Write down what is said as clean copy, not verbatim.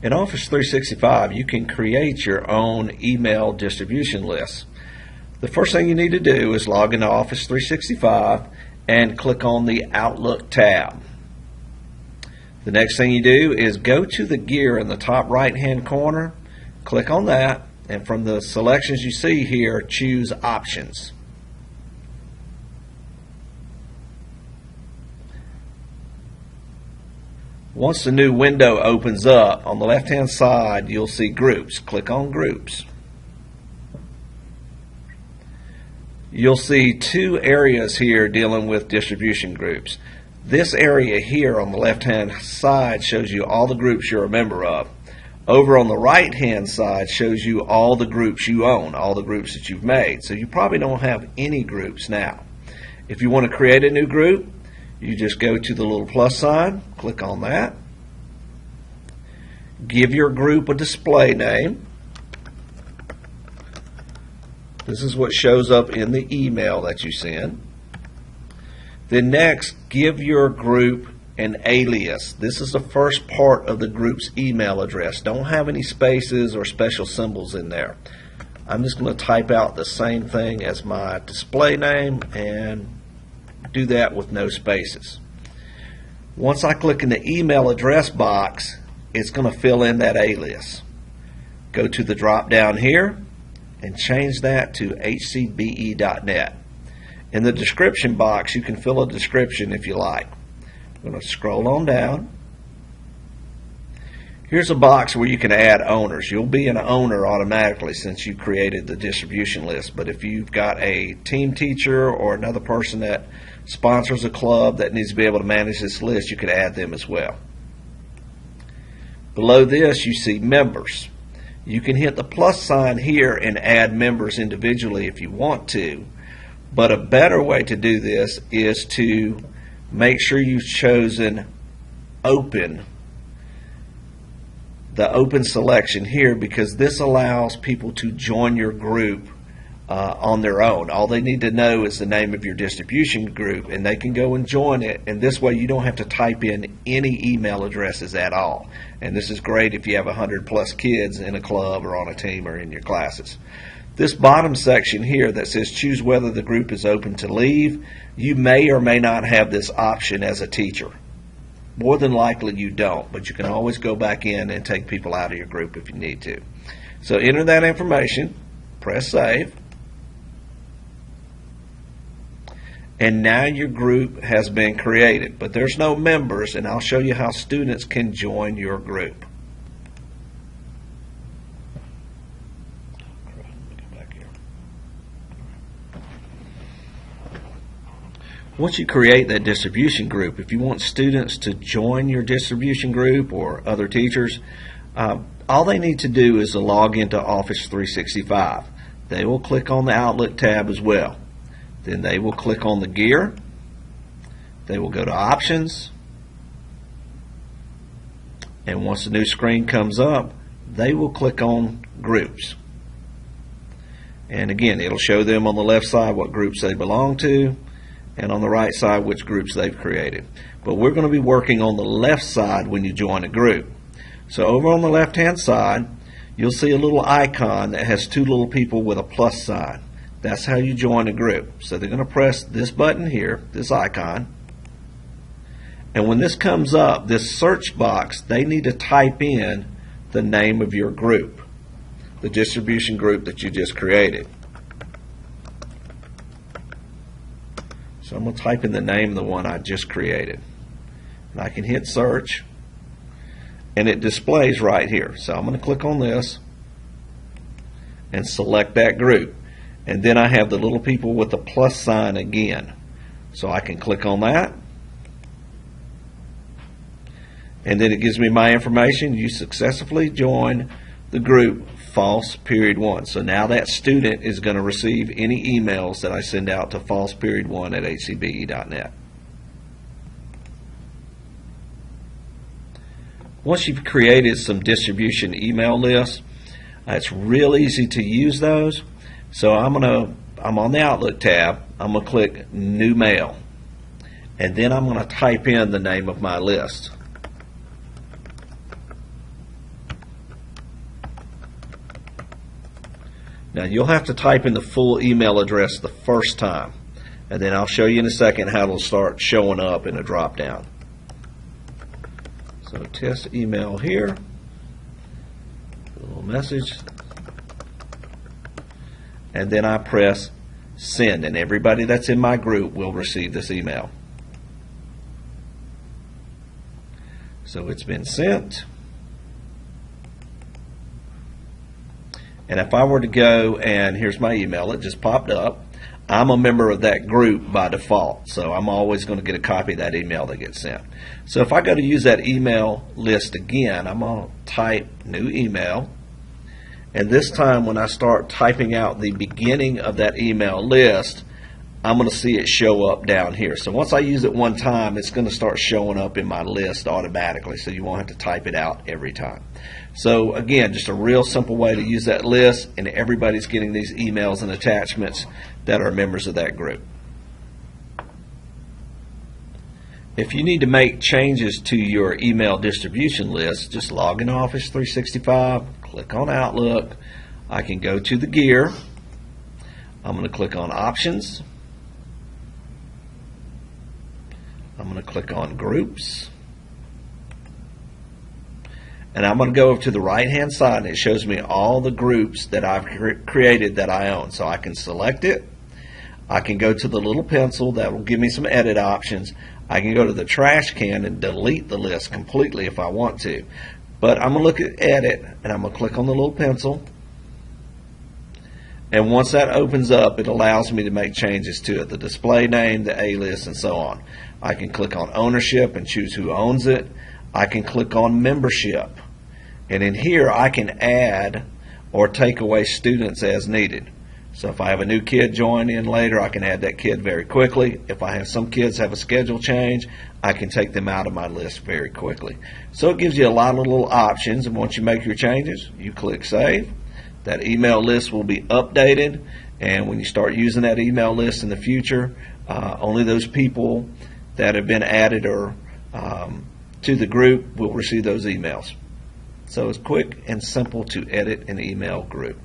In Office 365, you can create your own email distribution list. The first thing you need to do is log into Office 365 and click on the Outlook tab. The next thing you do is go to the gear in the top right hand corner, click on that, and from the selections you see here, choose Options. Once the new window opens up, on the left hand side you'll see Groups. Click on Groups. You'll see two areas here dealing with distribution groups. This area here on the left hand side shows you all the groups you're a member of. Over on the right hand side shows you all the groups you own, all the groups that you've made. So you probably don't have any groups now. If you want to create a new group, you just go to the little plus sign, click on that, give your group a display name. This is what shows up in the email that you send. Then next, give your group an alias. This is the first part of the group's email address. Don't have any spaces or special symbols in there. I'm just going to type out the same thing as my display name and do that with no spaces. Once I click in the email address box, it's going to fill in that alias. Go to the drop down here and change that to hcbe.net. In the description box, you can fill a description if you like. I'm going to scroll on down. Here's a box where you can add owners. You'll be an owner automatically since you created the distribution list, but if you've got a team teacher or another person that sponsors a club that needs to be able to manage this list, you could add them as well. Below this you see members. You can hit the plus sign here and add members individually if you want to, but a better way to do this is to make sure you've chosen open, the open selection here, because this allows people to join your group on their own. All they need to know is the name of your distribution group and they can go and join it, and this way you don't have to type in any email addresses at all. And this is great if you have 100+ kids in a club or on a team or in your classes. This bottom section here that says choose whether the group is open to leave, you may or may not have this option as a teacher. More than likely you don't, but you can always go back in and take people out of your group if you need to. So enter that information, press save, and now your group has been created, but there's no members, and I'll show you how students can join your group. Once you create that distribution group, if you want students to join your distribution group or other teachers, all they need to do is to log into Office 365. They will click on the Outlook tab as well. Then they will click on the gear. They will go to Options. And once the new screen comes up, they will click on Groups. And again, it'll show them on the left side what groups they belong to, and on the right side which groups they've created. But we're going to be working on the left side when you join a group. So over on the left hand side you'll see a little icon that has two little people with a plus sign. That's how you join a group. So they're going to press this button here, this icon, and when this comes up, this search box, they need to type in the name of your group, the distribution group that you just created. So I'm going to type in the name of the one I just created. And I can hit search, and it displays right here. So I'm going to click on this and select that group. And then I have the little people with the plus sign again. So I can click on that. And then it gives me my information. You successfully joined the group False Period 1. So now that student is going to receive any emails that I send out to falseperiod1@hcbe.net. Once you've created some distribution email lists, it's real easy to use those. So I'm on the Outlook tab. I'm going to click New Mail, and then I'm going to type in the name of my list. Now you'll have to type in the full email address the first time, and then I'll show you in a second how it'll start showing up in a drop down. So test email here, a little message, and then I press send, and everybody that's in my group will receive this email. So it's been sent. And if I were to go, and here's my email, it just popped up. I'm a member of that group by default, so I'm always going to get a copy of that email that gets sent. So if I go to use that email list again, I'm going to type new email. And this time when I start typing out the beginning of that email list, I'm going to see it show up down here. So once I use it one time, it's going to start showing up in my list automatically, so you won't have to type it out every time. So again, just a real simple way to use that list, and everybody's getting these emails and attachments that are members of that group. If you need to make changes to your email distribution list, just log into Office 365, click on Outlook. I can go to the gear. I'm going to click on Options. I'm going to click on Groups. And I'm going to go over to the right-hand side, and it shows me all the groups that I've created that I own. So I can select it. I can go to the little pencil that will give me some edit options. I can go to the trash can and delete the list completely if I want to. But I'm going to look at Edit, and I'm going to click on the little pencil. And once that opens up, it allows me to make changes to it, the display name, the alias, and so on. I can click on Ownership and choose who owns it. I can click on Membership. And in here, I can add or take away students as needed. So if I have a new kid join in later, I can add that kid very quickly. If I have some kids have a schedule change, I can take them out of my list very quickly. So it gives you a lot of little options, and once you make your changes, you click Save. That email list will be updated, and when you start using that email list in the future, only those people that have been added or to the group will receive those emails. So it's quick and simple to edit an email group.